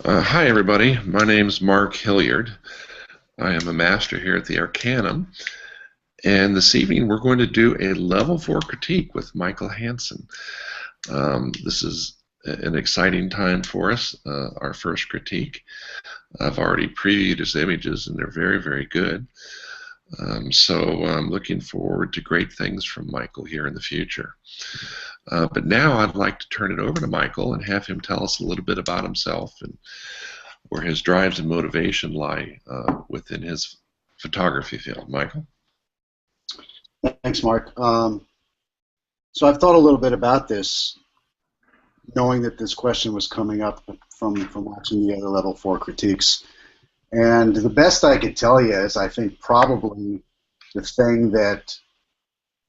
Hi, everybody. My name's Mark Hilliard. I am a master here at the Arcanum, and this evening we're going to do a level 4 critique with Michael Hanson. This is an exciting time for us, our first critique. I've already previewed his images, and they're very, very good. So I'm looking forward to great things from Michael here in the future. But now I'd like to turn it over to Michael and have him tell us a little bit about himself and where his drives and motivation lie within his photography field. Michael? Thanks, Mark. So I've thought a little bit about this, knowing that this question was coming up from watching the other level 4 critiques. And the best I could tell you is I think probably the thing that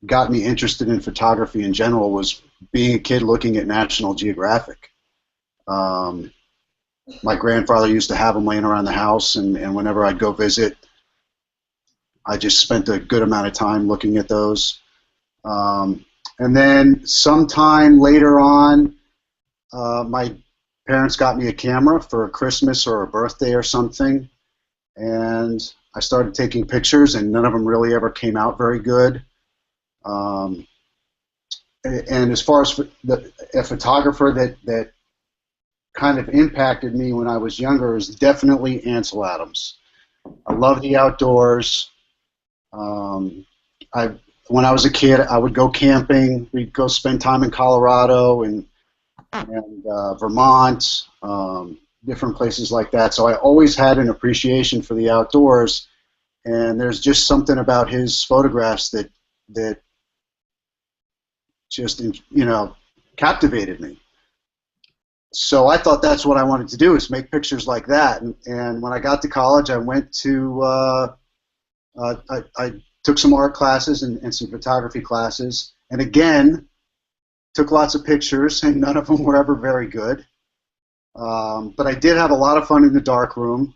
got me interested in photography in general was being a kid looking at National Geographic. My grandfather used to have them laying around the house, and whenever I'd go visit, I just spent a good amount of time looking at those. And then sometime later on, my parents got me a camera for a Christmas or a birthday or something, and I started taking pictures, and none of them really ever came out very good. And as far as a photographer that kind of impacted me when I was younger is definitely Ansel Adams. I love the outdoors. When I was a kid, I would go camping. We'd go spend time in Colorado and Vermont, different places like that. So I always had an appreciation for the outdoors, and there's just something about his photographs that just, captivated me. So I thought that's what I wanted to do, is make pictures like that. And when I got to college, I went to I took some art classes and some photography classes, and again took lots of pictures, and none of them were ever very good. But I did have a lot of fun in the darkroom.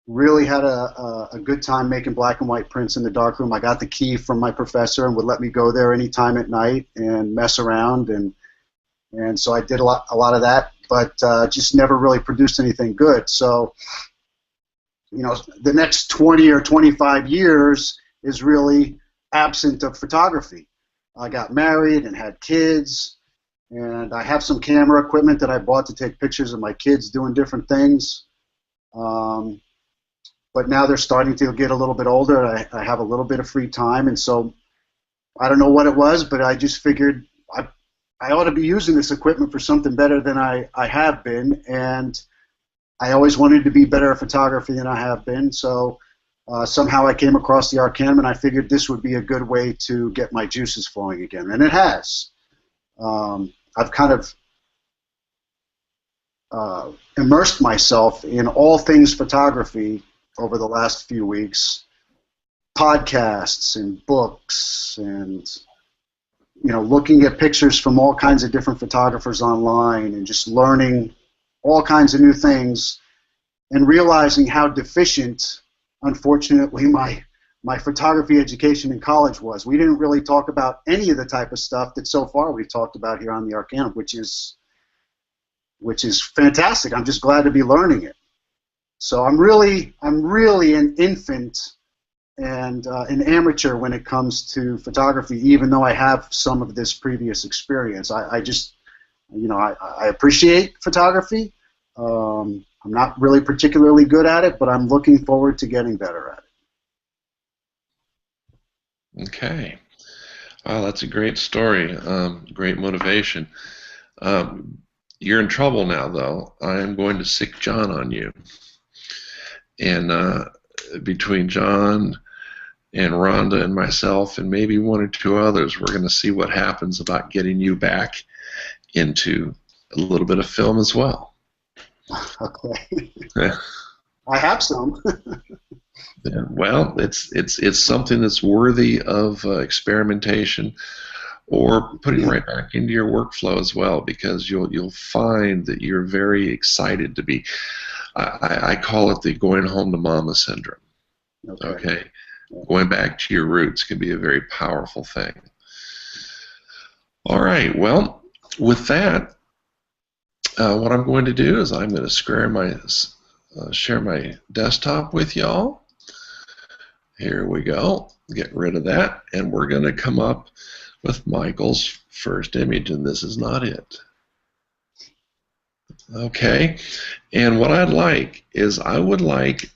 Really had a good time making black and white prints in the darkroom. I got the key from my professor and would let me go there anytime at night and mess around, and so I did a lot of that, but just never really produced anything good. So, the next 20 or 25 years is really absent of photography. I got married and had kids, and I have some camera equipment that I bought to take pictures of my kids doing different things. But now they're starting to get a little bit older. I have a little bit of free time, and so I don't know what it was, but I just figured I ought to be using this equipment for something better than I have been, and I always wanted to be better at photography than I have been, so somehow I came across the Arcanum, and I figured this would be a good way to get my juices flowing again, and it has. I've kind of immersed myself in all things photography over the last few weeks, podcasts and books and looking at pictures from all kinds of different photographers online and just learning all kinds of new things and realizing how deficient, unfortunately, my photography education in college was. We didn't really talk about any of the type of stuff that so far we've talked about here on the Arcanum, which is fantastic. I'm just glad to be learning it. So I'm really an infant and an amateur when it comes to photography, even though I have some of this previous experience. I just, I appreciate photography. I'm not really particularly good at it, but I'm looking forward to getting better at it. Okay. That's a great story. Great motivation. You're in trouble now, though. I am going to sick John on you. And between John and Rhonda and myself and maybe one or two others, we're going to see what happens about getting you back into a little bit of film as well. Okay. I have some. Yeah, well, it's something that's worthy of experimentation or putting right back into your workflow as well, because you'll find that you're very excited to be. I call it the going home to mama syndrome. Okay? Going back to your roots can be a very powerful thing. All right, well, with that, What I'm going to do is I'm going to share my desktop with y'all. Here we go. Get rid of that, and we're going to come up with Michael's first image, and this is not it. Okay, and what I'd like is I would like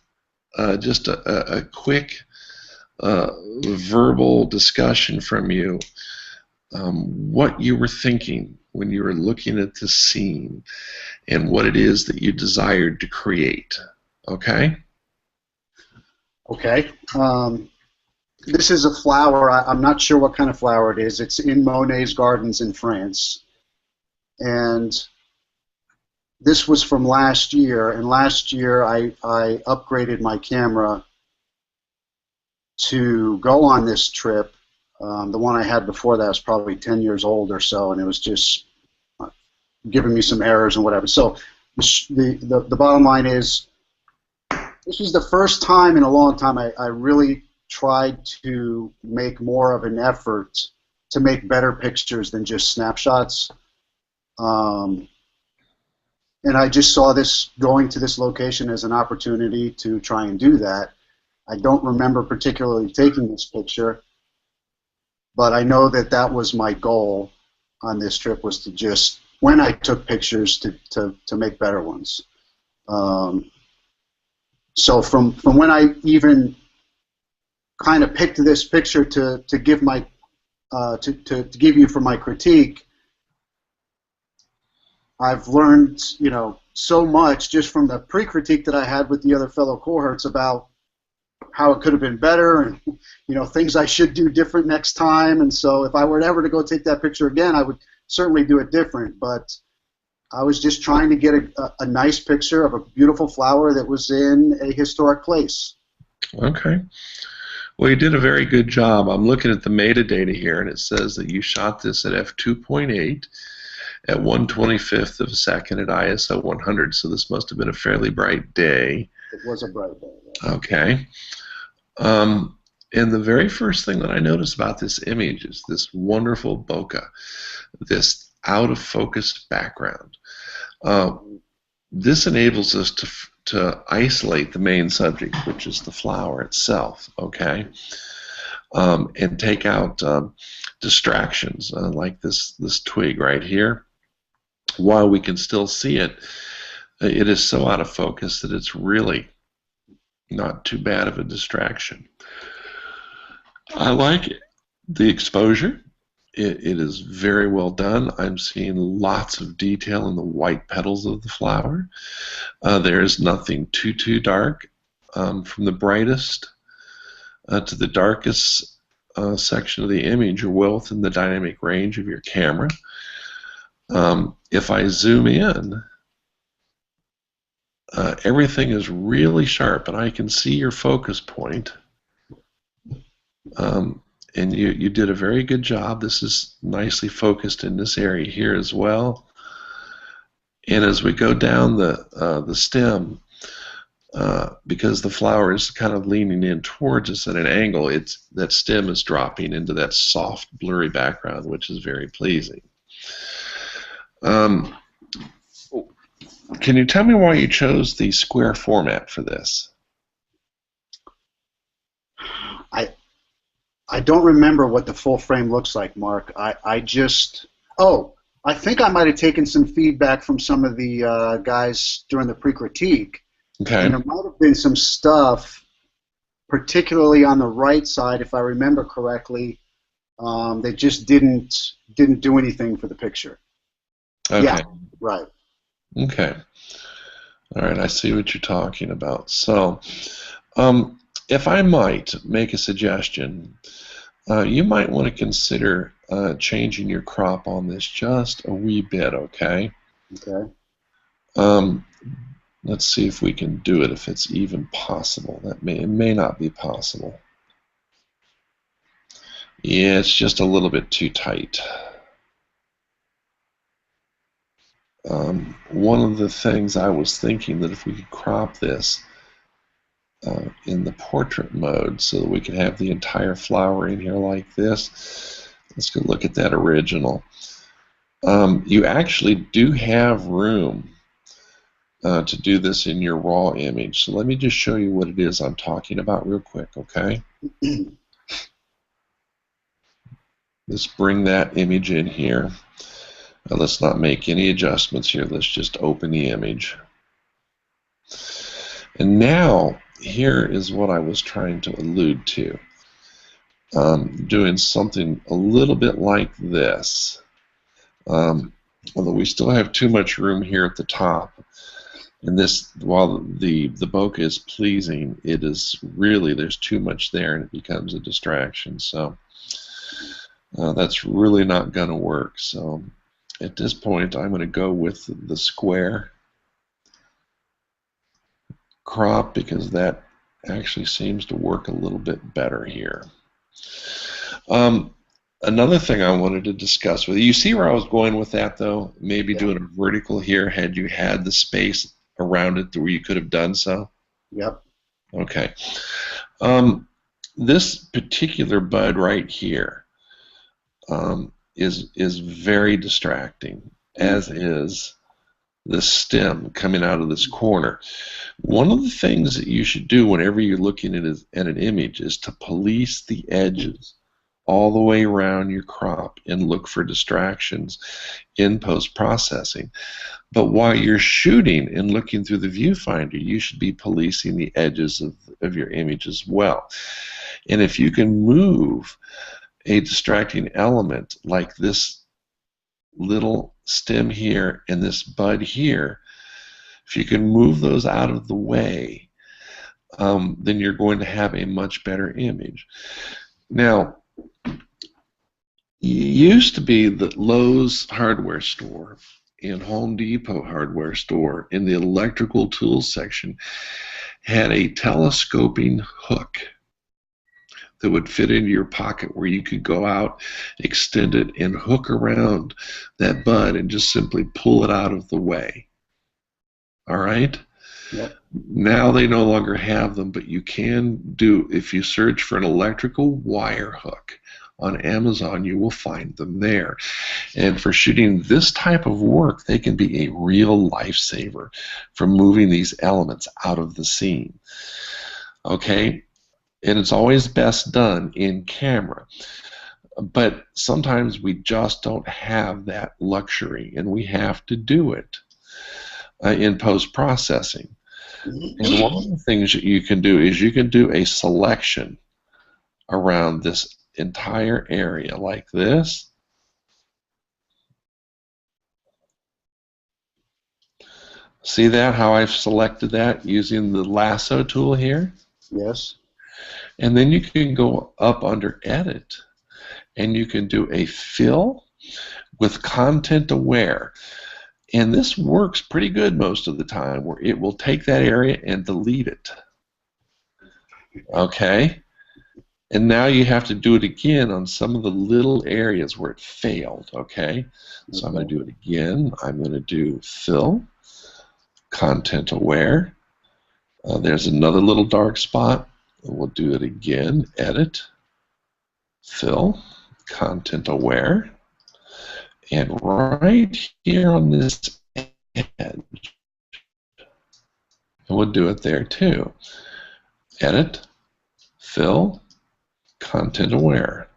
just a quick verbal discussion from you, what you were thinking when you were looking at the scene and what it is that you desired to create. Okay? Okay. This is a flower. I'm not sure what kind of flower it is. It's in Monet's gardens in France. And this was from last year. And last year I upgraded my camera to go on this trip. The one I had before that was probably 10 years old or so, and it was just giving me some errors and whatever. So the bottom line is, this was the first time in a long time I really tried to make more of an effort to make better pictures than just snapshots. And I just saw this going to this location as an opportunity to try and do that. I don't remember particularly taking this picture, but I know that that was my goal on this trip, was to just, when I took pictures, to make better ones. So from when I even kind of picked this picture to give my to give you for my critique, I've learned, you know, so much just from the pre-critique that I had with the other fellow cohorts about how it could have been better, and, you know, things I should do different next time. And so if I were ever to go take that picture again, I would certainly do it different. But I was just trying to get a nice picture of a beautiful flower that was in a historic place. Okay. Well, you did a very good job. I'm looking at the metadata here, and it says that you shot this at f2.8 at 1/25th of a second at ISO 100, so this must have been a fairly bright day. It was a bright day. Yeah. Okay. And the very first thing that I noticed about this image is this wonderful bokeh, this out-of-focus background. This enables us to isolate the main subject, which is the flower itself, okay, and take out distractions like this twig right here. While we can still see it, it is so out of focus that it's really not too bad of a distraction. I like the exposure. It is very well done. I'm seeing lots of detail in the white petals of the flower. There is nothing too dark. From the brightest to the darkest section of the image, you're well within the dynamic range of your camera. If I zoom in, everything is really sharp, and I can see your focus point. And you did a very good job. This is nicely focused in this area here as well. And as we go down the stem, because the flower is kind of leaning in towards us at an angle, that stem is dropping into that soft, blurry background, which is very pleasing. Can you tell me why you chose the square format for this? I don't remember what the full frame looks like, Mark. I think I might have taken some feedback from some of the guys during the pre-critique. Okay. And there might have been some stuff, particularly on the right side, if I remember correctly, that just didn't do anything for the picture. Okay. Yeah, right. Okay. All right, I see what you're talking about. So, if I might make a suggestion, you might want to consider changing your crop on this just a wee bit, okay? Okay. Let's see if we can do it, if it's even possible. It may not be possible. Yeah, it's just a little bit too tight. One of the things I was thinking, that if we could crop this in the portrait mode so that we could have the entire flower in here like this. Let's go look at that original. You actually do have room to do this in your raw image. So let me just show you what it is I'm talking about real quick, okay? Let's bring that image in here. Let's not make any adjustments here. Let's just open the image. And now, here is what I was trying to allude to. Doing something a little bit like this. Although we still have too much room here at the top. And this, while the bokeh is pleasing, it is really, there's too much there and it becomes a distraction. So that's really not going to work. So at this point, I'm going to go with the square crop because that actually seems to work a little bit better here. Another thing I wanted to discuss with you, see where I was going with that though? Maybe doing a vertical here had you had the space around it where you could have done so? Yep. Okay. This particular bud right here is very distracting, as is the stem coming out of this corner. One of the things that you should do whenever you're looking at an image is to police the edges all the way around your crop and look for distractions in post-processing. But while you're shooting and looking through the viewfinder, you should be policing the edges of your image as well. And if you can move a distracting element like this little stem here and this bud here, if you can move those out of the way, then you're going to have a much better image. Now, it used to be that Lowe's hardware store and Home Depot hardware store in the electrical tools section had a telescoping hook that would fit into your pocket where you could go out, extend it, and hook around that bud and just simply pull it out of the way. All right? Yep. Now they no longer have them, but you can do, if you search for an electrical wire hook on Amazon, you will find them there. And for shooting this type of work, they can be a real lifesaver for moving these elements out of the scene. Okay? And it's always best done in camera. But sometimes we just don't have that luxury, and we have to do it in post-processing. And one of the things that you can do is you can do a selection around this entire area like this. See that, how I've selected that using the lasso tool here? Yes. And then you can go up under Edit, and you can do a fill with content aware. And this works pretty good most of the time, where it will take that area and delete it. Okay? And now you have to do it again on some of the little areas where it failed. Okay? So I'm going to do it again. I'm going to do fill, content aware. There's another little dark spot. We'll do it again. Edit, fill, content aware. And right here on this edge, and we'll do it there too. Edit, fill, content aware.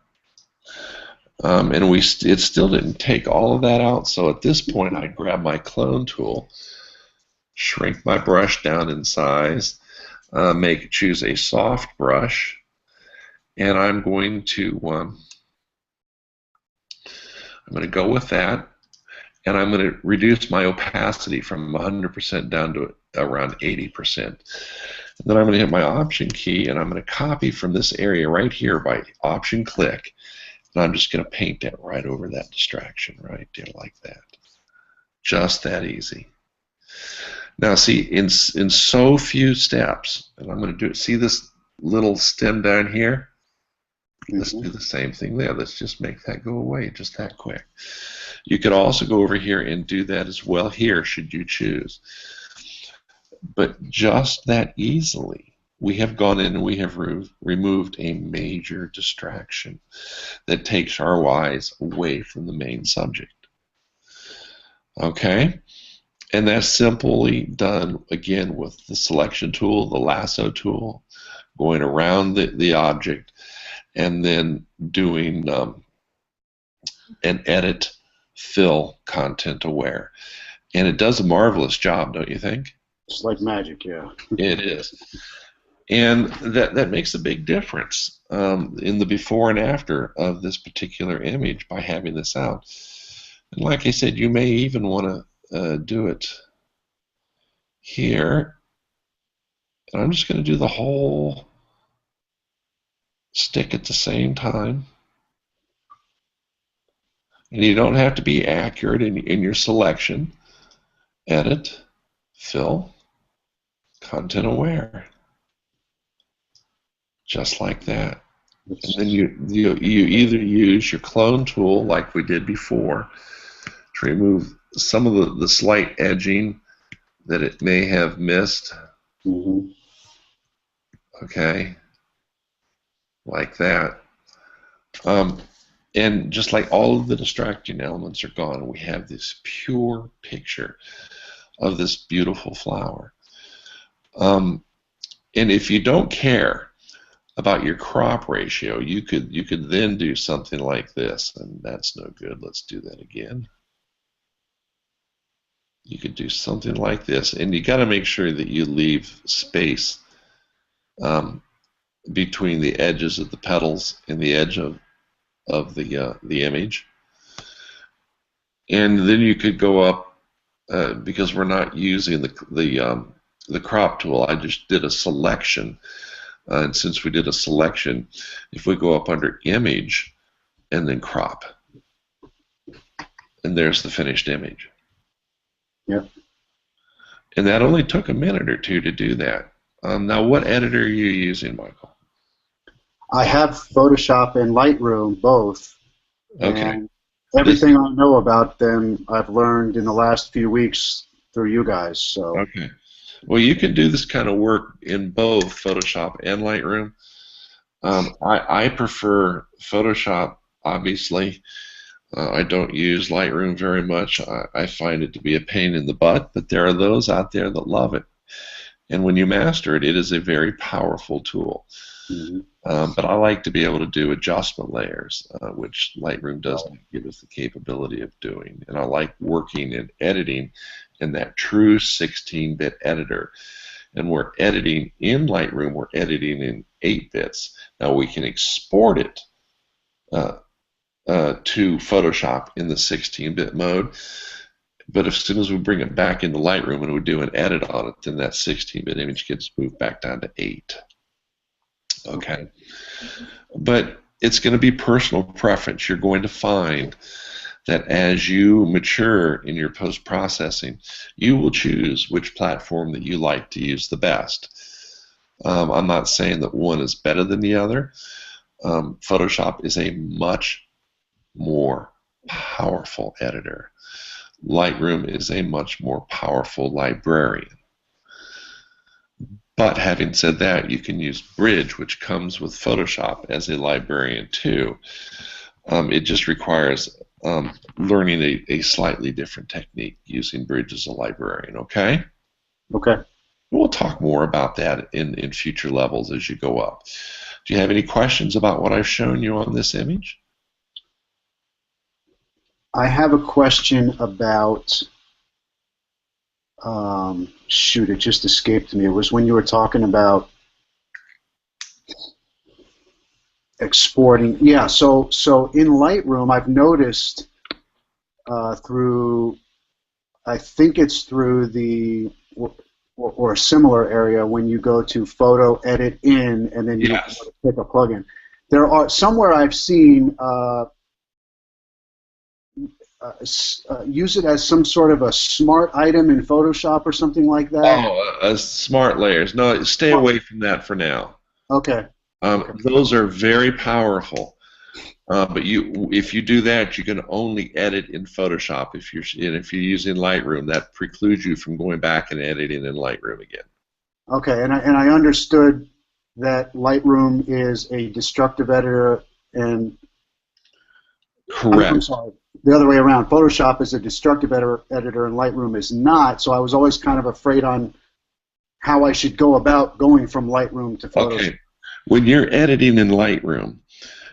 And it still didn't take all of that out, so at this point I grab my clone tool, shrink my brush down in size, choose a soft brush, and I'm going to go with that, and I'm going to reduce my opacity from 100% down to around 80%. And then I'm going to hit my Option key, and I'm going to copy from this area right here by Option click, and I'm just going to paint that right over that distraction right there like that. Just that easy. Now see, in so few steps, and I'm going to do it, see this little stem down here? Let's do the same thing there. Let's just make that go away just that quick. You could also go over here and do that as well here, should you choose. But just that easily, we have gone in and we have removed a major distraction that takes our eyes away from the main subject. Okay? And that's simply done, again, with the selection tool, the lasso tool, going around the object, and then doing an edit, fill, content aware. And it does a marvelous job, don't you think? It's like magic, yeah. It is. And that makes a big difference in the before and after of this particular image by having this out. And like I said, you may even want to do it here. And I'm just going to do the whole stick at the same time. And you don't have to be accurate in your selection. Edit, fill, content aware. Just like that. And then you either use your clone tool like we did before to remove some of the slight edging that it may have missed. Mm-hmm. Okay, like that. And just like all of the distracting elements are gone, we have this pure picture of this beautiful flower. And if you don't care about your crop ratio, you could then do something like this, and that's no good. Let's do that again. You could do something like this, and you got to make sure that you leave space between the edges of the petals and the edge of the image. And then you could go up because we're not using the crop tool. I just did a selection. And since we did a selection, if we go up under image and then crop, and there's the finished image. Yep. And that only took a minute or two to do that. Now, what editor are you using, Michael? I have Photoshop and Lightroom, both. Okay. And everything I know about them, I've learned in the last few weeks through you guys. So. Okay. Well, you can do this kind of work in both Photoshop and Lightroom. I prefer Photoshop, obviously. I don't use Lightroom very much. I find it to be a pain in the butt, but there are those out there that love it. And when you master it, it is a very powerful tool. Mm-hmm. But I like to be able to do adjustment layers, which Lightroom doesn't give us the capability of doing. And I like working and editing in that true 16-bit editor. And we're editing in Lightroom, we're editing in 8 bits. Now we can export it to Photoshop in the 16-bit mode. But as soon as we bring it back into Lightroom and we do an edit on it, then that 16-bit image gets moved back down to 8. Okay, but it's going to be personal preference. You're going to find that as you mature in your post-processing, you will choose which platform that you like to use the best. I'm not saying that one is better than the other. Photoshop is a much more powerful editor. Lightroom is a much more powerful librarian. But having said that, you can use Bridge, which comes with Photoshop, as a librarian too. It just requires learning a slightly different technique using Bridge as a librarian, okay? Okay. We'll talk more about that in future levels as you go up. Do you have any questions about what I've shown you on this image? I have a question about, shoot, it just escaped me. It was when you were talking about exporting. Yeah, so in Lightroom, I've noticed through, I think it's through the, or a similar area, when you go to photo, edit in, and then you pick a plugin. There are, somewhere I've seen, use it as some sort of a smart item in Photoshop or something like that? Oh, smart layers. No, stay away from that for now. Okay. Those are very powerful. But if you do that, you can only edit in Photoshop. If you're using Lightroom, that precludes you from going back and editing in Lightroom again. Okay, and I understood that Lightroom is a destructive editor and. Correct. I'm sorry. the other way around. Photoshop is a destructive editor and Lightroom is not, so I was always kind of afraid on how I should go about going from Lightroom to Photoshop. Okay. When you're editing in Lightroom,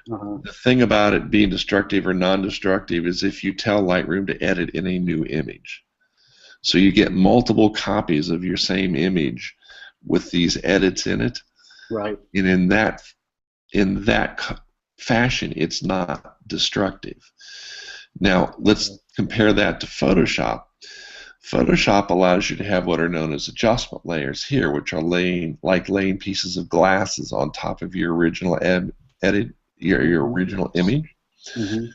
Uh-huh. the thing about it being destructive or non-destructive is if you tell Lightroom to edit in a new image. So you get multiple copies of your same image with these edits in it. Right. And in that fashion, it's not destructive. Now, let's compare that to Photoshop. Photoshop allows you to have what are known as adjustment layers here, which are laying pieces of glasses on top of your original your original image, Mm-hmm.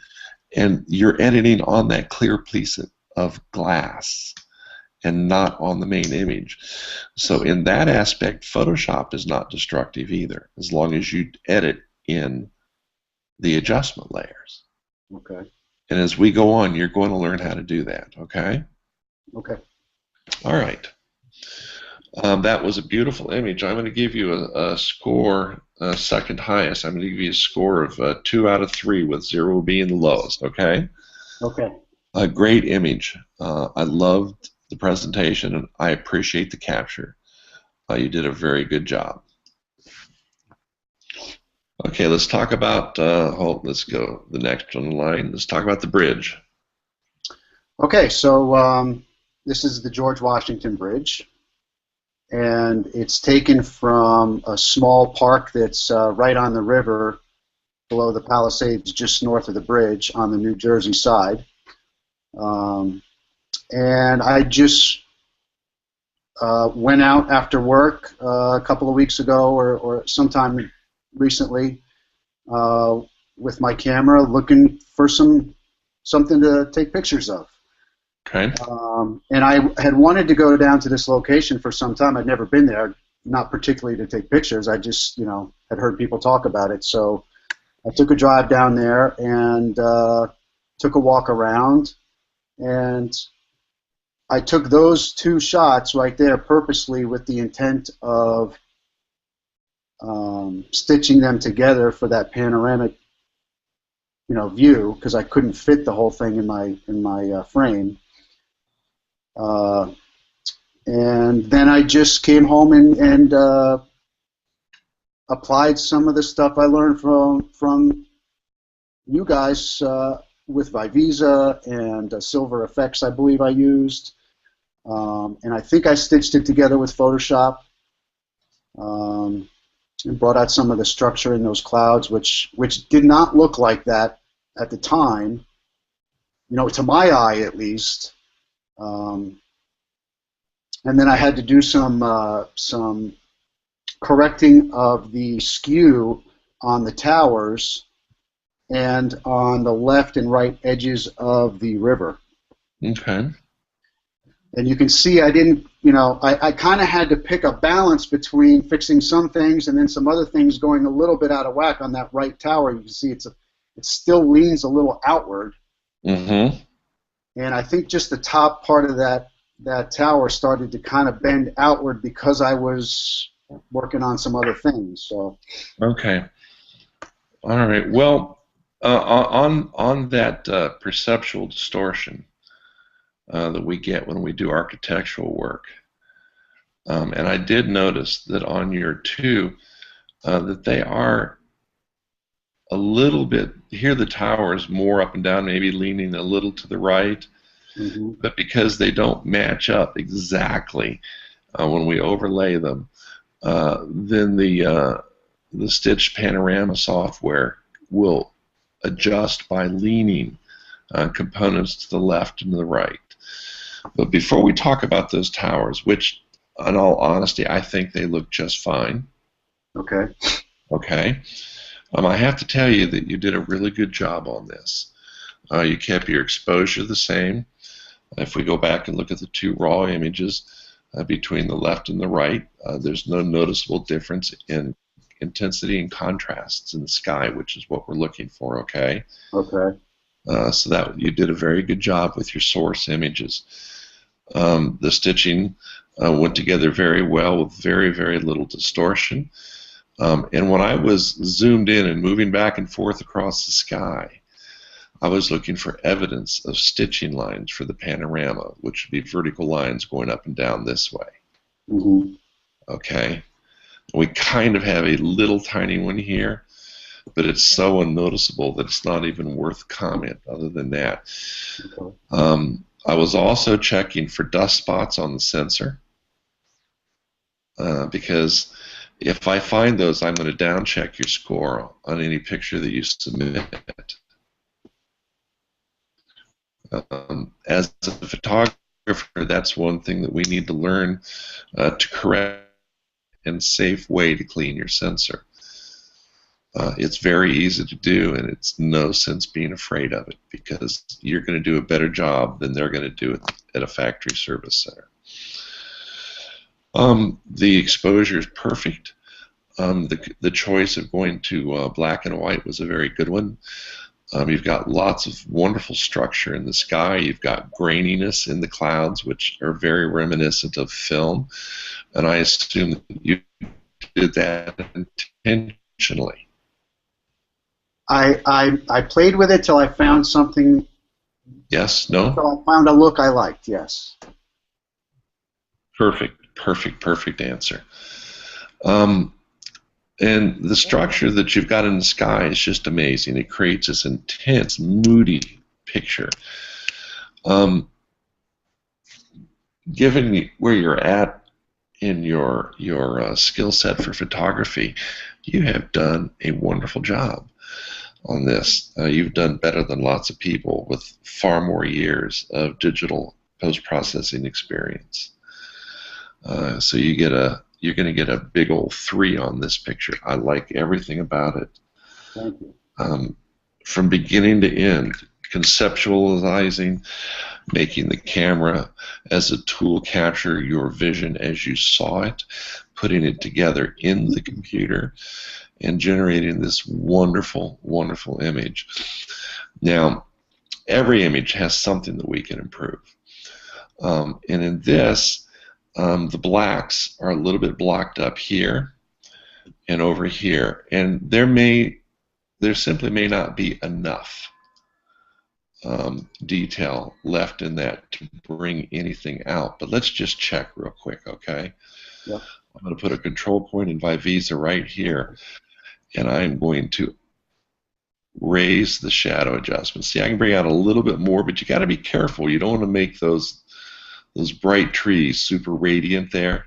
and you're editing on that clear piece of glass and not on the main image. So in that aspect, Photoshop is not destructive either, as long as you edit in the adjustment layers. Okay. And as we go on, you're going to learn how to do that, okay? Okay. All right. That was a beautiful image. I'm going to give you a score, second highest. I'm going to give you a score of 2 out of 3, with 0 being the lowest, okay? Okay. A great image. I loved the presentation, and I appreciate the capture. You did a very good job. Okay, let's talk about, let's go the next on the line. Let's talk about the bridge. Okay, so this is the George Washington Bridge, and it's taken from a small park that's right on the river below the Palisades, just north of the bridge on the New Jersey side. And I just went out after work a couple of weeks ago or sometime recently with my camera looking for something to take pictures of. Okay. And I had wanted to go down to this location for some time. I'd never been there, not particularly to take pictures. I just, had heard people talk about it. So I took a drive down there and took a walk around. And I took those 2 shots right there purposely with the intent of stitching them together for that panoramic, view, because I couldn't fit the whole thing in my frame. And then I just came home and applied some of the stuff I learned from you guys with Vivisa and Silver Effects, I believe I used. And I think I stitched it together with Photoshop and brought out some of the structure in those clouds, which did not look like that at the time, to my eye at least. And then I had to do some correcting of the skew on the towers and on the left and right edges of the river. Okay. And you can see I didn't, I kind of had to pick a balance between fixing some things and then some other things going a little bit out of whack on that right tower. You can see it still leans a little outward. Mm-hmm. And I think just the top part of that tower started to kind of bend outward because I was working on some other things. So. Okay. All right. Well, on that perceptual distortion that we get when we do architectural work, and I did notice that on your 2 that they are a little bit, here the tower is more up and down, maybe leaning a little to the right. Mm-hmm. But because they don't match up exactly when we overlay them, then the stitch panorama software will adjust by leaning components to the left and the right. But before we talk about those towers, which in all honesty I think they look just fine. Okay. Okay. I have to tell you that you did a really good job on this. You kept your exposure the same. If we go back and look at the 2 raw images between the left and the right, there's no noticeable difference in intensity and contrasts in the sky, which is what we're looking for, okay? Okay. So that you did a very good job with your source images. The stitching went together very well with very, very little distortion. And when I was zoomed in and moving back and forth across the sky, I was looking for evidence of stitching lines for the panorama, which would be vertical lines going up and down this way. Mm-hmm. Okay? We kind of have a little tiny one here, but it's so unnoticeable that it's not even worth comment other than that. Okay. I was also checking for dust spots on the sensor because if I find those, I'm going to down check your score on any picture that you submit. As a photographer, that's one thing that we need to learn to correct and safe way to clean your sensor. It's very easy to do, and it's no sense being afraid of it because you're going to do a better job than they're going to do it at a factory service center. The exposure is perfect. The choice of going to black and white was a very good one. You've got lots of wonderful structure in the sky. You've got graininess in the clouds, which are very reminiscent of film. And I assume that you did that intentionally. I played with it till I found something. Yes? No? Till I found a look I liked, yes. Perfect answer. And the structure that you've got in the sky is just amazing. It creates this intense, moody picture. Given where you're at in your skill set for photography, you have done a wonderful job on this. You've done better than lots of people with far more years of digital post-processing experience. So you're going to get a big old 3 on this picture. I like everything about it. Thank you. From beginning to end, conceptualizing, making the camera as a tool capture your vision as you saw it, putting it together in the computer, and generating this wonderful, wonderful image. Now, every image has something that we can improve. And in this, the blacks are a little bit blocked up here and over here, and there simply may not be enough detail left in that to bring anything out. But let's just check real quick, okay? Yep. I'm going to put a control point in Vivisa right here, and I'm going to raise the shadow adjustment. See, I can bring out a little bit more, but you got to be careful. You don't want to make those bright trees super radiant there.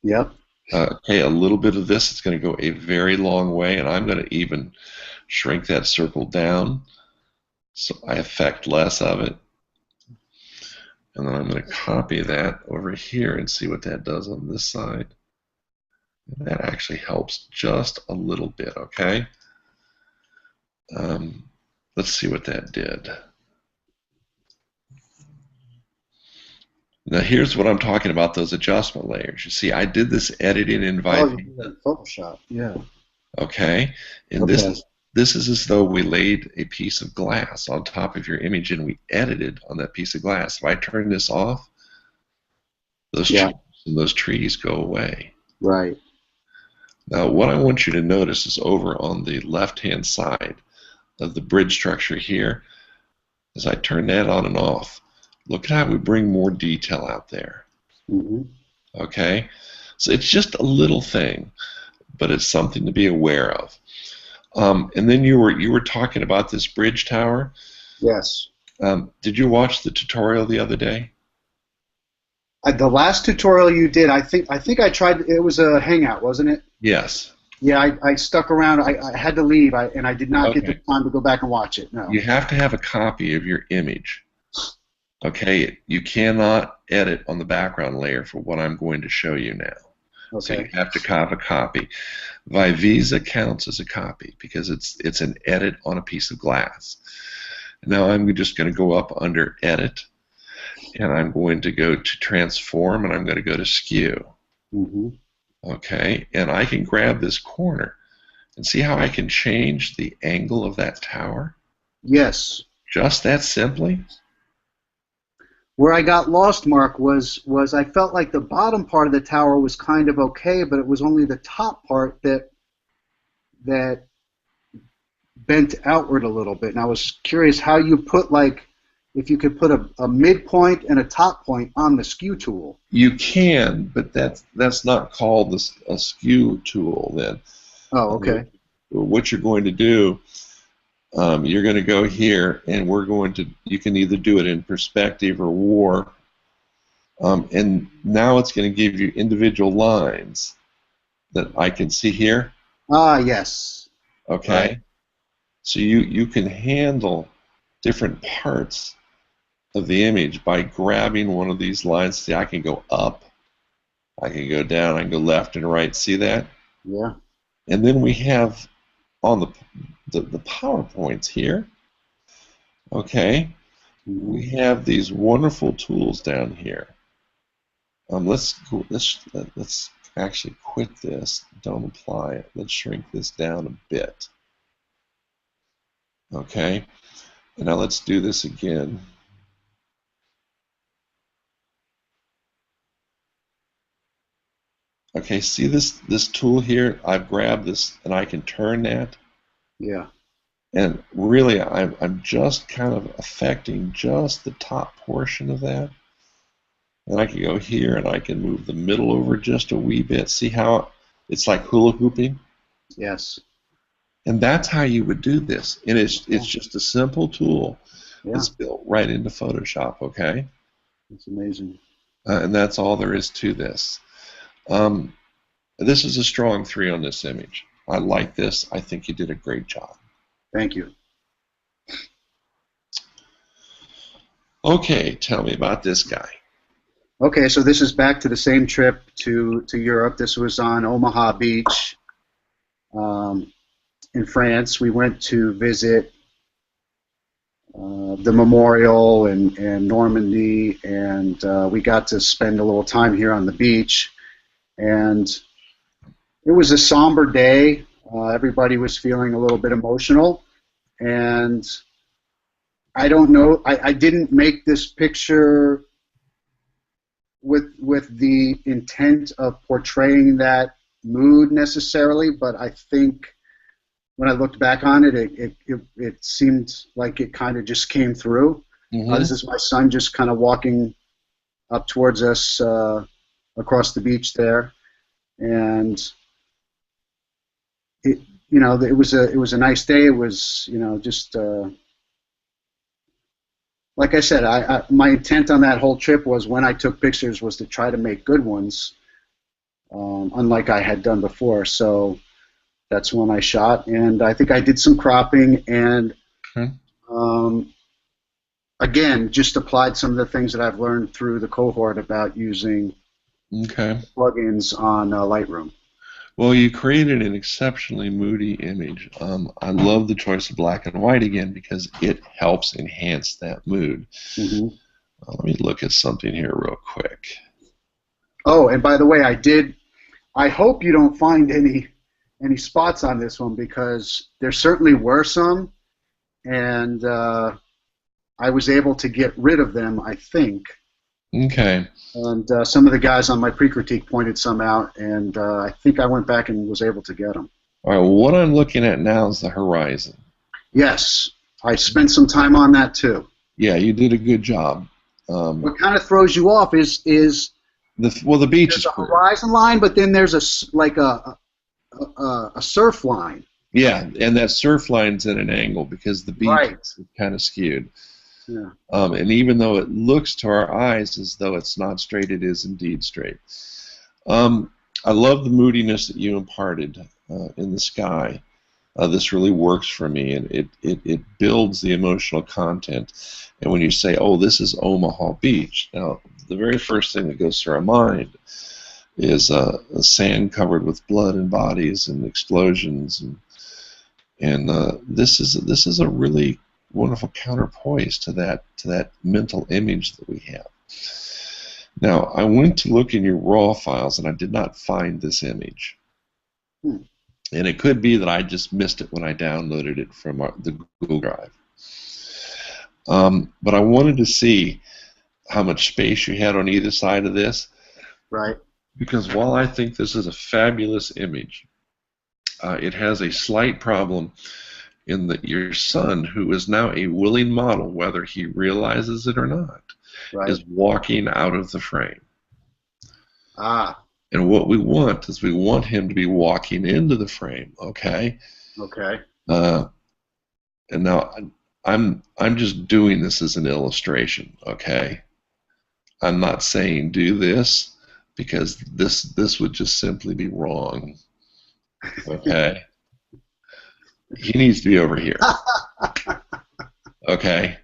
Yep. Okay, a little bit of this is going to go a very long way, and I'm going to even shrink that circle down so I affect less of it. And then I'm going to copy that over here and see what that does on this side. And that actually helps just a little bit, okay? Let's see what that did. Now here's what I'm talking about, those adjustment layers. You see, I did this editing in Vivisa. Photoshop, yeah. Okay? And Okay. this is as though we laid a piece of glass on top of your image and we edited on that piece of glass. If I turn this off, those trees go away. Right. Now what I want you to notice is over on the left-hand side of the bridge structure here, as I turn that on and off, look at how we bring more detail out there. Mm-hmm. Okay? So it's just a little thing, but it's something to be aware of. And then you were talking about this bridge tower. Yes. Did you watch the tutorial the other day? The last tutorial you did, I think I tried. It was a Hangout, wasn't it? Yes. Yeah, I stuck around. I had to leave, and I did not get the time to go back and watch it. No. You have to have a copy of your image. Okay, you cannot edit on the background layer for what I'm going to show you now. Okay. So you have to have a copy. Vivisa counts as a copy because it's an edit on a piece of glass. Now I'm just going to go up under Edit, and I'm going to go to Transform, and I'm going to go to Skew. Mm-hmm. Okay, and I can grab this corner and see how I can change the angle of that tower? Yes. Just that simply? Where I got lost, Mark, was I felt like the bottom part of the tower was kind of okay, but it was only the top part that bent outward a little bit, and I was curious how you put, like, if you could put a midpoint and a top point on the skew tool. You can, but that's not called a skew tool then. Oh, okay. What you're going to do, you're going to go here, and you can either do it in perspective or war, and now it's going to give you individual lines that I can see here. Ah, yes. Okay. Right. So you can handle different parts of the image by grabbing one of these lines. See, I can go up, I can go down, I can go left and right. See that? Yeah. And then we have on the PowerPoints here. Okay, we have these wonderful tools down here. Let's actually quit this. Don't apply it. Let's shrink this down a bit. Okay, and now let's do this again. Okay, see this tool here? I've grabbed this and I can turn that. Yeah. And really, I'm just kind of affecting just the top portion of that. And I can go here and I can move the middle over just a wee bit. See how it's like hula hooping? Yes. And that's how you would do this. And it's just a simple tool that's built right into Photoshop, okay? That's amazing. And that's all there is to this. This is a strong 3 on this image. I like this. I think you did a great job. Thank you. Okay, tell me about this guy. Okay, so this is back to the same trip to Europe. This was on Omaha Beach in France. We went to visit the memorial in Normandy, and we got to spend a little time here on the beach. And it was a somber day. Everybody was feeling a little bit emotional, and I don't know. I didn't make this picture with the intent of portraying that mood necessarily, but I think when I looked back on it, it seemed like it kind of just came through. This is my son just kind of walking up towards us across the beach there, and it was a nice day. It was just like I said, my intent on that whole trip was, when I took pictures, was to try to make good ones, unlike I had done before. So that's when I shot, and I think I did some cropping, and again, just applied some of the things that I've learned through the cohort about using plugins on Lightroom. Well, you created an exceptionally moody image. I love the choice of black and white again because it helps enhance that mood. Let me look at something here real quick. Oh, and by the way, I hope you don't find any spots on this one, because there certainly were some, and I was able to get rid of them, I think. Okay. And some of the guys on my pre-critique pointed some out, and I think I went back and was able to get them. All right, well, what I'm looking at now is the horizon. Yes, I spent some time on that too. Yeah, you did a good job. What kind of throws you off is the beach is a horizon line, but then there's a surf line. Yeah, and that surf line's at an angle because the beach is kind of skewed. Yeah. And even though it looks to our eyes as though it's not straight, it is indeed straight. I love the moodiness that you imparted in the sky. This really works for me, and it builds the emotional content. And when you say, oh, this is Omaha Beach, now the very first thing that goes through our mind is sand covered with blood and bodies and explosions, and this is a really wonderful counterpoise to that mental image that we have. Now, I went to look in your RAW files, and I did not find this image. And it could be that I just missed it when I downloaded it from the Google Drive. But I wanted to see how much space you had on either side of this. Right. Because while I think this is a fabulous image, it has a slight problem in that your son, who is now a willing model, whether he realizes it or not, Right. is walking out of the frame. Ah. And what we want is we want him to be walking into the frame, okay? Okay. And now I'm just doing this as an illustration, okay? I'm not saying do this because this would just simply be wrong, okay? He needs to be over here, okay?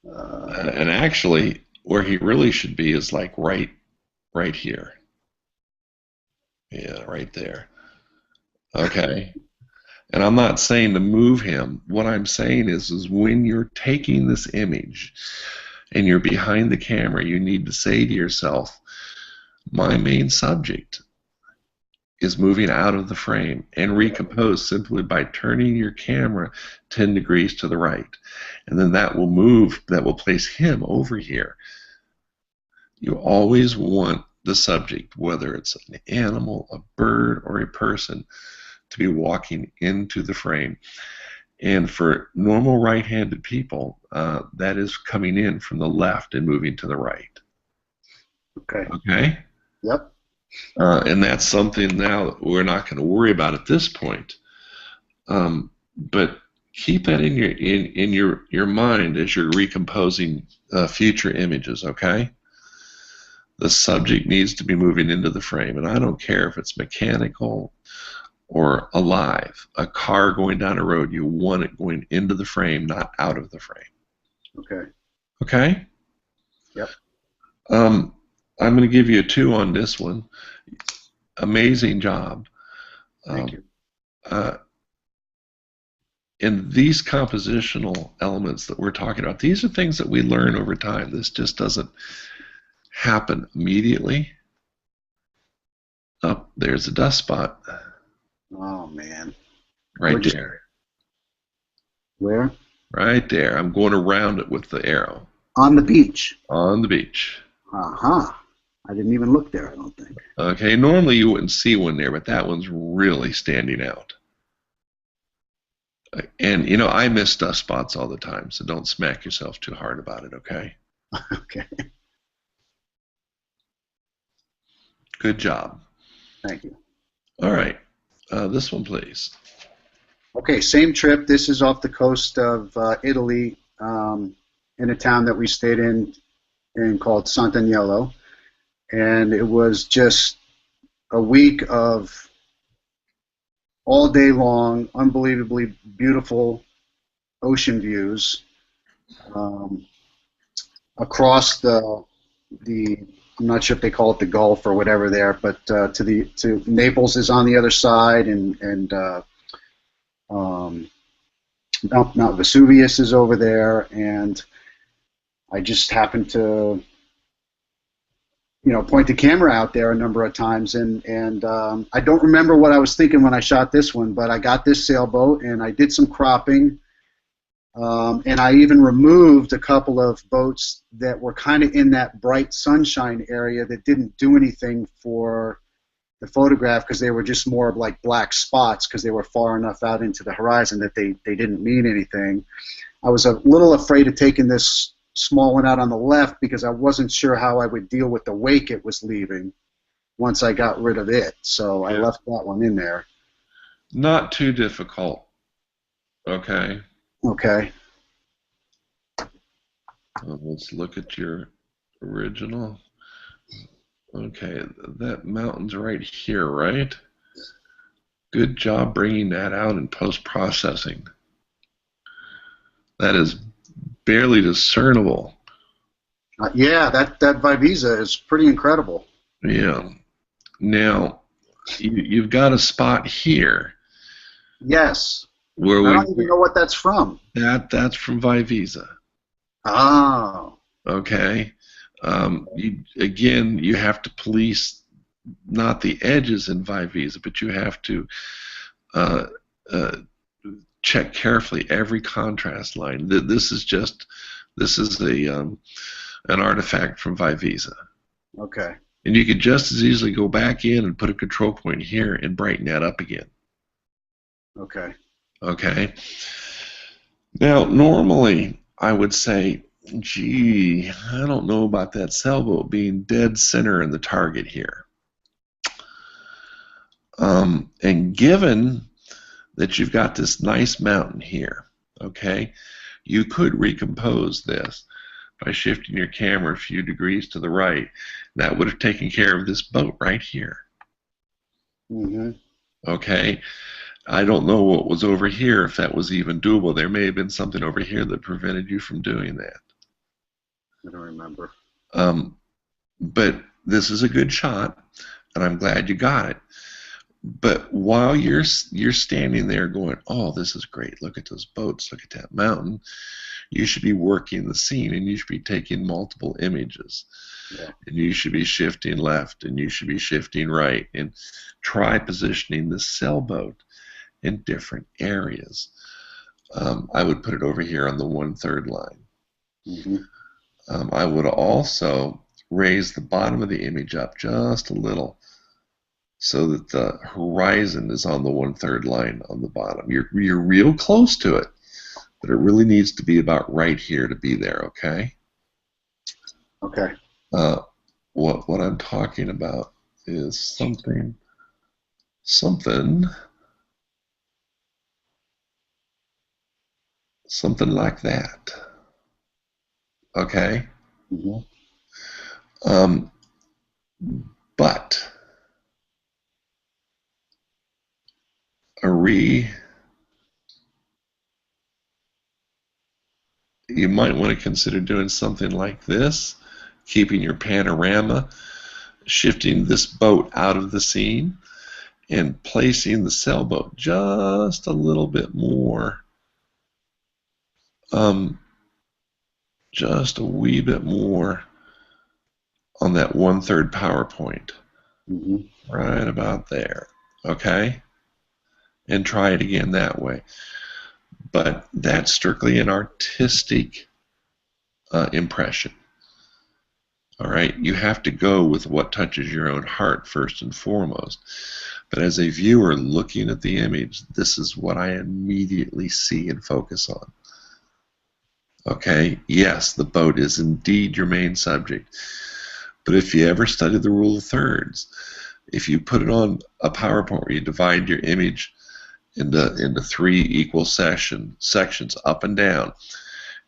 And actually, where he really should be is like right here. Yeah, right there. Okay. And I'm not saying to move him. What I'm saying is when you're taking this image and you're behind the camera, you need to say to yourself, my main subject is moving out of the frame, and recompose simply by turning your camera 10 degrees to the right. And then that will place him over here. You always want the subject, whether it's an animal, a bird, or a person, to be walking into the frame. And for normal right-handed people, that is coming in from the left and moving to the right. Okay. Okay? Yep. And that's something now that we're not going to worry about at this point. But keep that in your mind as you're recomposing future images, okay? The subject needs to be moving into the frame, and I don't care if it's mechanical or alive. A car going down a road, you want it going into the frame, not out of the frame. Okay. Okay? Yep. I'm going to give you a 2 on this one. Amazing job. Thank you. And these compositional elements that we're talking about, these are things that we learn over time. This just doesn't happen immediately. Oh, there's a dust spot. Oh, man. Right there. Where? Right there. I'm going around it with the arrow. On the beach. On the beach. Uh-huh. I didn't even look there, I don't think. Okay, normally you wouldn't see one there, but that one's really standing out. And, you know, I miss dust spots all the time, so don't smack yourself too hard about it, okay? Okay. Good job. Thank you. All right. This one, please. Okay, same trip. This is off the coast of Italy, in a town that we stayed in called Sant'Agnello. And it was just a week of all day long, unbelievably beautiful ocean views across the I'm not sure if they call it the Gulf or whatever there, but to Naples is on the other side, and Mount Vesuvius is over there, and I just happened to, you know, point the camera out there a number of times, and I don't remember what I was thinking when I shot this one, but I got this sailboat and I did some cropping, and I even removed a couple of boats that were kind of in that bright sunshine area that didn't do anything for the photograph because they were just more of like black spots because they were far enough out into the horizon that they didn't mean anything. I was a little afraid of taking this small one out on the left because I wasn't sure how I would deal with the wake it was leaving once I got rid of it. So I left that one in there. Not too difficult. Okay. Okay. Let's look at your original. Okay, that mountain's right here, right? Good job bringing that out in post-processing. That is barely discernible. Yeah, that Vivisa is pretty incredible. Yeah. Now, you've got a spot here. Yes. Where I don't even know what that's from. That's from Vivisa. Oh. Okay. You have to police not the edges in Vivisa, but you have to check carefully every contrast line. This is an artifact from Vivisa. Okay. And you could just as easily go back in and put a control point here and brighten that up again. Okay. Okay. Now, normally I would say, gee, I don't know about that sailboat being dead center in the target here. And given that you've got this nice mountain here, okay, you could recompose this by shifting your camera a few degrees to the right. That would have taken care of this boat right here. Mm-hmm. Okay, I don't know what was over here, if that was even doable. There may have been something over here that prevented you from doing that. I don't remember. But this is a good shot, and I'm glad you got it. But while you're standing there going, oh, this is great, look at those boats, look at that mountain, you should be working the scene, and you should be taking multiple images. Yeah. And you should be shifting left, and you should be shifting right, and try positioning the sailboat in different areas. I would put it over here on the 1/3 line. Mm-hmm. I would also raise the bottom of the image up just a little so that the horizon is on the 1/3 line on the bottom. You're real close to it, but it really needs to be about right here to be there, okay? Okay. What I'm talking about is something like that, okay? Mm-hmm. But you might want to consider doing something like this, keeping your panorama, shifting this boat out of the scene, and placing the sailboat just a little bit more, just a wee bit more on that 1/3 power point, right about there, okay? And try it again that way. But that's strictly an artistic impression. All right, you have to go with what touches your own heart first and foremost. But as a viewer looking at the image, this is what I immediately see and focus on. Okay, yes, the boat is indeed your main subject. But if you ever study the rule of thirds, if you put it on a PowerPoint where you divide your image into 3 equal sections up and down,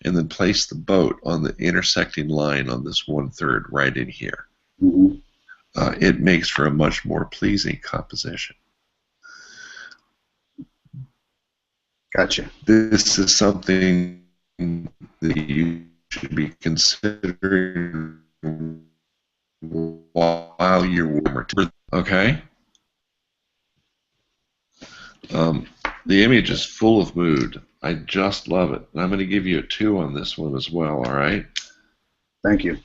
and then place the boat on the intersecting line on this 1/3 right in here, it makes for a much more pleasing composition. Gotcha. This is something that you should be considering while you're warmer. Okay? The image is full of mood. I just love it. And I'm going to give you a 2 on this one as well, all right? Thank you.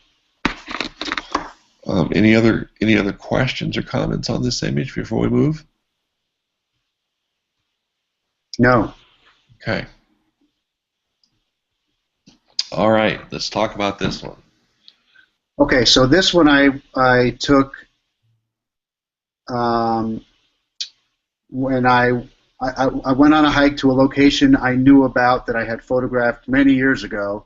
Any other questions or comments on this image before we move? No. Okay. All right, let's talk about this one. Okay, so this one I took when I went on a hike to a location I knew about that I had photographed many years ago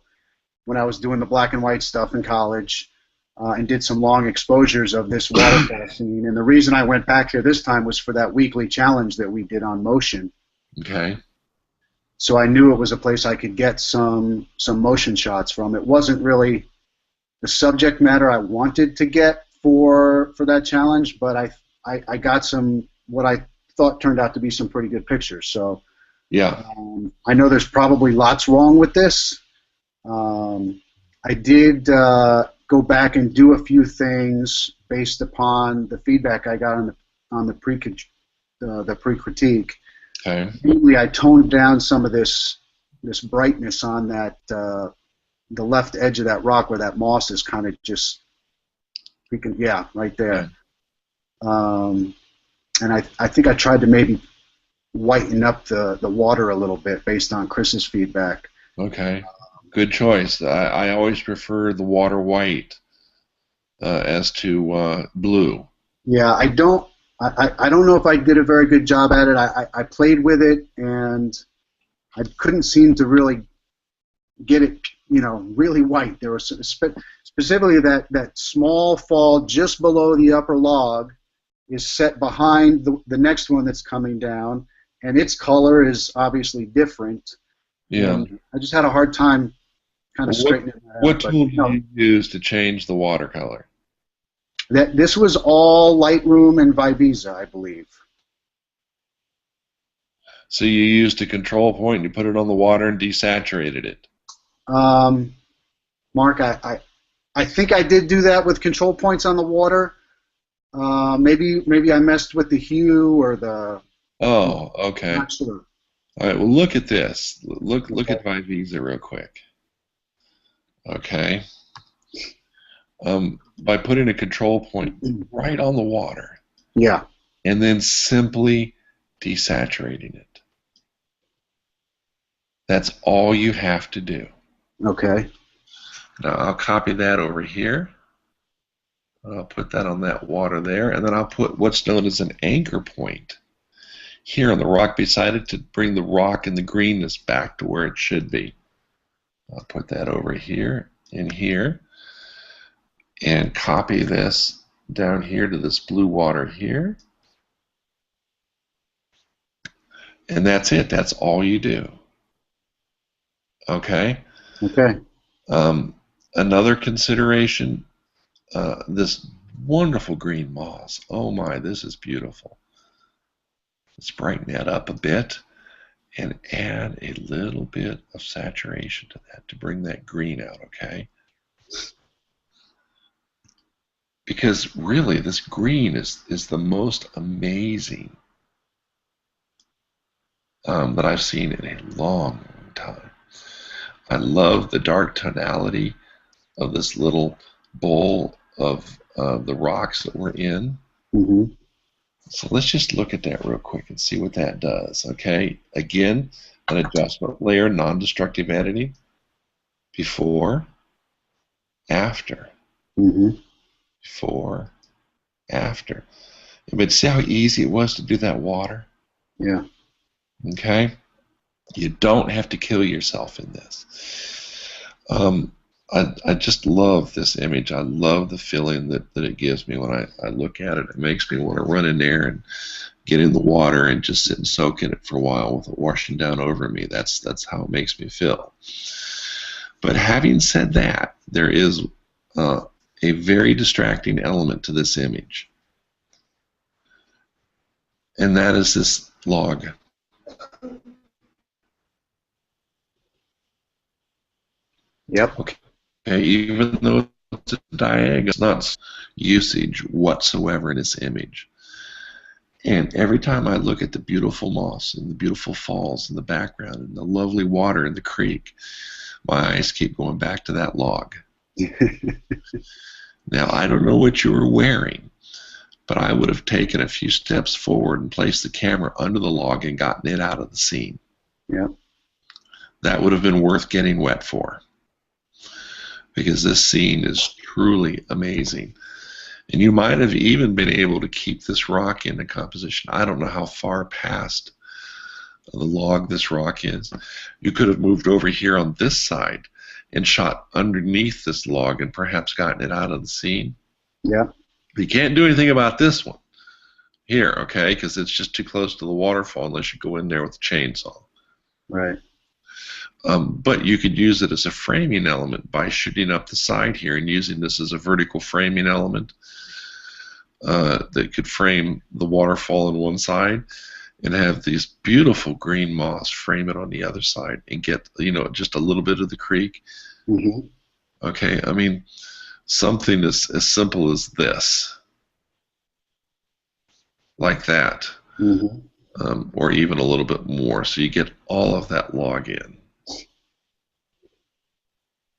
when I was doing the black and white stuff in college, and did some long exposures of this waterfall scene. And the reason I went back here this time was for that weekly challenge that we did on motion. Okay. So I knew it was a place I could get some motion shots from. It wasn't really the subject matter I wanted to get for that challenge, but I got some what I thought turned out to be some pretty good pictures. So yeah, I know there's probably lots wrong with this. I did go back and do a few things based upon the feedback I got on the pre-critique. Okay. Mainly, I toned down some of this brightness on that the left edge of that rock where that moss is kind of just freaking, yeah, right there. Okay. And I think I tried to maybe whiten up the water a little bit based on Chris's feedback. Okay. Good choice. I always prefer the water white as to blue. Yeah, I don't know if I did a very good job at it. I played with it, and I couldn't seem to really get it, really white. There was specifically that small fall just below the upper log is set behind the next one that's coming down, and its color is obviously different. Yeah. And I just had a hard time kind of straightening that out. What tool did you use to change the watercolor? This was all Lightroom and Vivisa, I believe. So you used a control point and you put it on the water and desaturated it. Mark, I think I did do that with control points on the water. Maybe I messed with the hue or the. Oh, okay. I'm not sure. All right. Well, look at this. Look at Vivisa real quick. Okay. By putting a control point right on the water. Yeah. And then simply desaturating it. That's all you have to do. Okay. Now I'll copy that over here. I'll put that on that water there, and then I'll put what's known as an anchor point here on the rock beside it to bring the rock and the greenness back to where it should be. I'll put that over here and here, and copy this down here to this blue water here. And that's it. That's all you do. Okay? Okay. Another consideration, this wonderful green moss. Oh my, this is beautiful. Let's brighten that up a bit and add a little bit of saturation to that to bring that green out, okay? Because really, this green is the most amazing that I've seen in a long time. I love the dark tonality of this little bowl of the rocks that we're in. Mm-hmm. So let's just look at that real quick and see what that does. Okay, again, an adjustment layer, non-destructive editing. Before, after. Mm-hmm. Before, after. But see how easy it was to do that water? Yeah. Okay? You don't have to kill yourself in this. I just love this image. I love the feeling that it gives me when I look at it. It makes me want to run in there and get in the water and just sit and soak in it for a while with it washing down over me. That's how it makes me feel. But having said that, there is a very distracting element to this image. And that is this log. Yep. Okay, even though it's a diagonal, it's not usage whatsoever in this image. And every time I look at the beautiful moss and the beautiful falls in the background and the lovely water in the creek, my eyes keep going back to that log. Now, I don't know what you were wearing, but I would have taken a few steps forward and placed the camera under the log and gotten it out of the scene. Yeah. That would have been worth getting wet for, because this scene is truly amazing. And you might have even been able to keep this rock in the composition. I don't know how far past the log this rock is. You could have moved over here on this side and shot underneath this log and perhaps gotten it out of the scene. Yeah. But you can't do anything about this one here, okay, because it's just too close to the waterfall unless you go in there with a chainsaw. Right. But you could use it as a framing element by shooting up the side here and using this as a vertical framing element that could frame the waterfall on one side and have these beautiful green moss frame it on the other side and get, just a little bit of the creek. Mm-hmm. Okay, I mean, something as simple as this, like that, Mm-hmm. or even a little bit more, so you get all of that log in.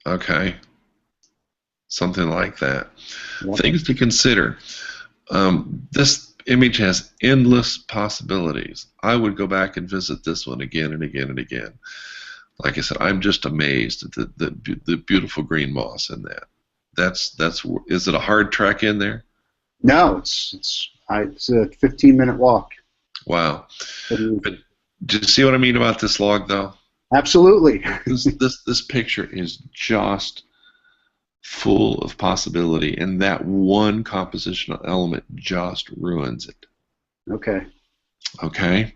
Okay, something like that. Yep. Things to consider. This image has endless possibilities. I would go back and visit this one again and again and again. Like I said, I'm just amazed at the beautiful green moss in that. Is it a hard trek in there? No, it's a 15-minute walk. Wow. But do you see what I mean about this log, though? Absolutely. This picture is just full of possibility, and that one compositional element just ruins it. Okay. Okay?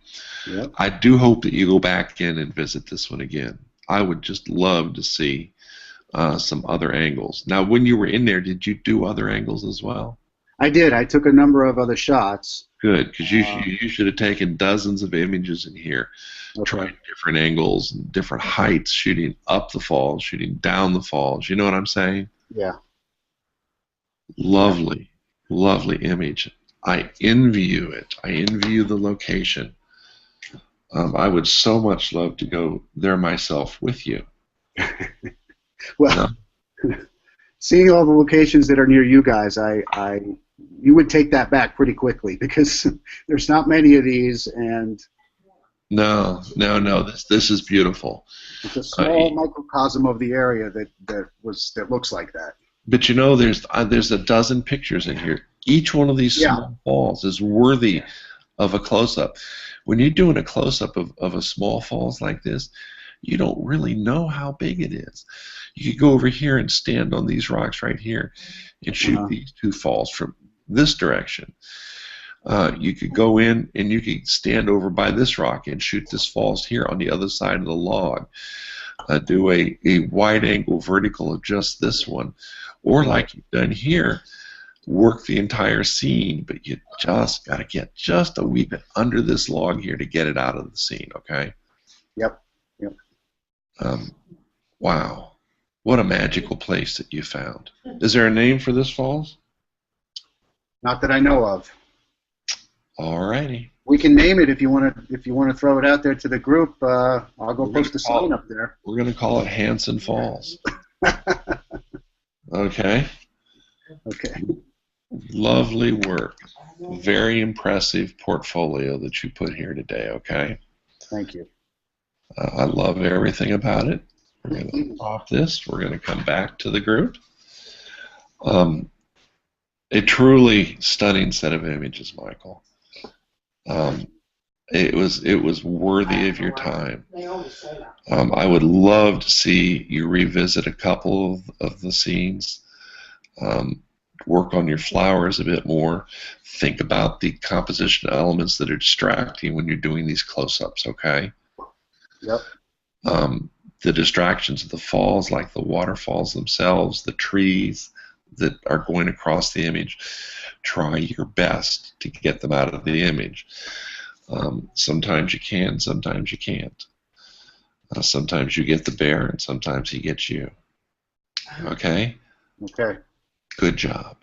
Yep. I do hope that you go back in and visit this one again. I would just love to see some other angles. Now, when you were in there, did you do other angles as well? I did. I took a number of other shots. Good, because you should have taken dozens of images in here, trying different angles and different heights, shooting up the falls, shooting down the falls. You know what I'm saying? Yeah. Lovely, lovely image. I envy you it. I envy you the location. I would so much love to go there myself with you. Well, seeing all the locations that are near you guys, you would take that back pretty quickly because there's not many of these, and no. This is beautiful. it's a small microcosm of the area that looks like that. But you know, there's a dozen pictures in here. Each one of these small falls is worthy of a close-up. When you're doing a close-up of a small falls like this, you don't really know how big it is. You could go over here and stand on these rocks right here and shoot these two falls from this direction. You could go in and you could stand over by this rock and shoot this falls here on the other side of the log. Do a wide-angle vertical of just this one. Or like you've done here, work the entire scene, but you just got to get just a wee bit under this log here to get it out of the scene, okay? Yep. Wow. What a magical place that you found. Is there a name for this falls? Not that I know of. All righty. We can name it if you want to throw it out there to the group. I'll go post a sign up there. We're going to call it Hanson Falls. Okay. Okay. Lovely work. Very impressive portfolio that you put here today, okay? Thank you. I love everything about it. We're going to off this. We're going to come back to the group. A truly stunning set of images, Michael. It was worthy of your time. I would love to see you revisit a couple of the scenes. Work on your flowers a bit more. Think about the composition elements that are distracting when you're doing these close-ups, okay? Yep. The distractions of the falls, like the waterfalls themselves, the trees that are going across the image, try your best to get them out of the image. Sometimes you can, sometimes you can't. Sometimes you get the bear, and sometimes he gets you. Okay? Okay. Good job.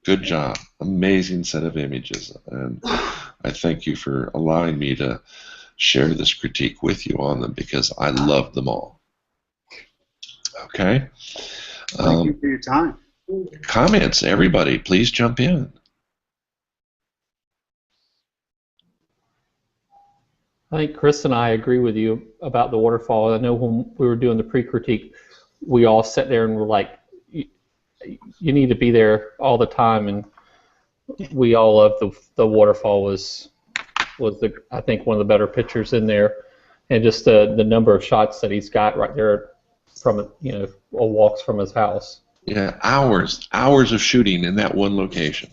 Good job. Amazing set of images. And I thank you for allowing me to share this critique with you on them because I love them all. Okay? Thank you for your time. Comments, everybody, please jump in. I think Chris and I agree with you about the waterfall. I know when we were doing the pre-critique, we all sat there and were like, you need to be there all the time, and we all loved the waterfall. Was I think one of the better pictures in there, and just the number of shots that he's got right there from walks from his house. Yeah, hours of shooting in that one location.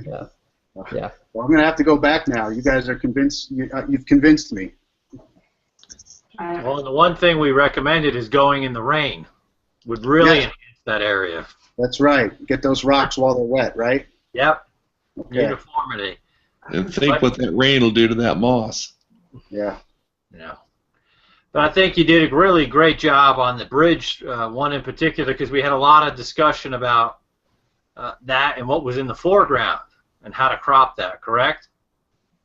Yeah. Well, I'm going to have to go back now. You guys are convinced. You've convinced me. Well, the one thing we recommended is going in the rain. Would really enhance that area. That's right. Get those rocks while they're wet, right? Yep. Okay. Uniformity. And think what that rain will do to that moss. Yeah. Yeah. But I think you did a really great job on the bridge one in particular, because we had a lot of discussion about that and what was in the foreground and how to crop that, correct?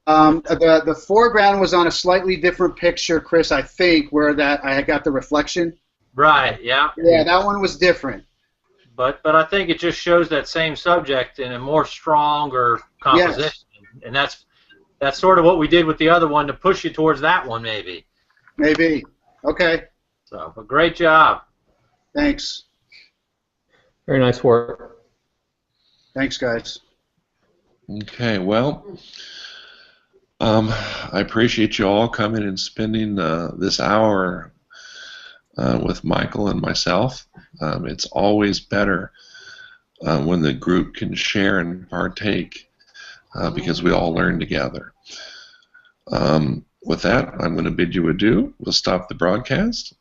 The foreground was on a slightly different picture, Chris, I think, where I got the reflection. Right, yeah. Yeah, that one was different. But I think it just shows that same subject in a more stronger composition. Yes. And that's sort of what we did with the other one to push you towards that one, maybe. Maybe. Okay. So, but great job. Thanks. Very nice work. Thanks, guys. Okay, well, I appreciate you all coming and spending this hour with Michael and myself. It's always better when the group can share and partake because we all learn together. With that, I'm going to bid you adieu. We'll stop the broadcast,